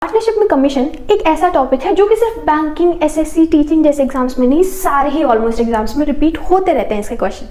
Partnership में commission एक ऐसा टॉपिक है जो कि सिर्फ बैंकिंग, एसएससी, टीचिंग जैसे एग्जाम्स में नहीं, सारे ही ऑलमोस्ट एग्जाम्स में रिपीट होते रहते हैं इसके क्वेश्चन।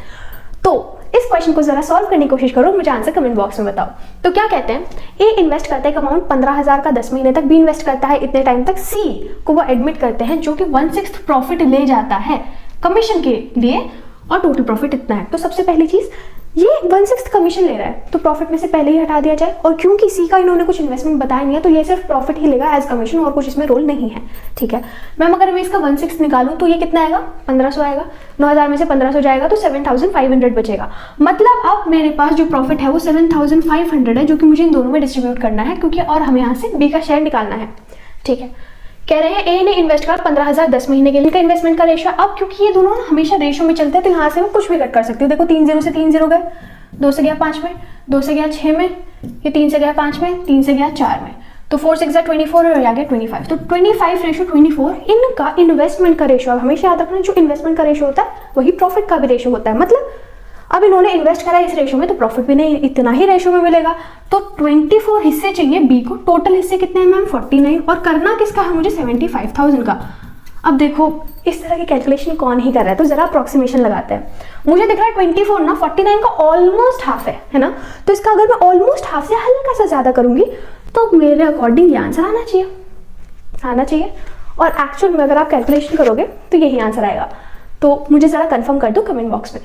तो इस क्वेश्चन को जरा सॉल्व करने की कोशिश करो, मुझे आंसर कमेंट बॉक्स में बताओ। तो क्या कहते हैं, ए इन्वेस्ट करता है एक अमाउंट 15,000 का 10 महीने तक, बी इन्वेस्ट करता है इतने टाइम तक, सी को वो एडमिट करते हैं जो कि 1/6 प्रॉफिट ले जाता है कमीशन के लिए और टोटल प्रॉफिट इतना है। तो सबसे पहली चीज, ये 1/6 कमीशन ले रहा है तो प्रॉफिट में से पहले ही हटा दिया जाए, और क्योंकि सी का इन्होंने कुछ इन्वेस्टमेंट बताया नहीं है तो ये सिर्फ प्रॉफिट ही लेगा एज कमीशन और कुछ इसमें रोल नहीं है। ठीक है मैम, अगर मैं इसका 1/6 निकालूं तो ये कितना आएगा, 1500 आएगा, 9000 में से 1500 जाएगा तो 7500 बचेगा। मतलब अब मेरे पास जो प्रॉफिट है वो 7500 है, जो कि मुझे इन दोनों में डिस्ट्रीब्यूट करना है क्योंकि और हमें यहाँ से बी का शेयर निकालना है। ठीक है, कह रहे हैं ए ने इन्वेस्ट करा 15,000 10 महीने के लिए, इनका इन्वेस्टमेंट का रेशो, अब क्योंकि ये दोनों हमेशा रेशो में चलते हैं तो यहाँ से मैं कुछ भी कट कर सकती हूँ। देखो 3 0 से 3 0 गए, 2 से गया 5 में, 2 से गया 6 में, ये 3 से गया 5 में, 3 से गया 4 में, तो 4 6 24 और आ गया 25। तो 25:24 इनका इन्वेस्टमेंट का रेशो। अब हमेशा याद रखना जो इन्वेस्टमेंट का रेशो होता है वही प्रॉफिट का भी रेशो होता है। मतलब अब इन्होंने इन्वेस्ट करा इस रेशो में तो प्रॉफिट भी नहीं इतना ही रेशो में मिलेगा। तो 24 हिस्से चाहिए बी को, टोटल हिस्से कितने हैं मैम 49, और करना किसका है मुझे 75,000 का। अब देखो इस तरह की कैलकुलेशन कौन ही कर रहा है, तो जरा अप्रोक्सीमेशन लगाते हैं। मुझे दिख रहा है 24 ना 49 का ऑलमोस्ट हाफ है ना, तो इसका अगर मैं ऑलमोस्ट हाफ से हल्का सा ज्यादा करूंगी तो मेरे अकॉर्डिंग ये आंसर आना चाहिए। और एक्चुअल में अगर आप कैलकुलेशन करोगे तो यही आंसर आएगा। तो मुझे जरा कंफर्म कर दो कमेंट बॉक्स में।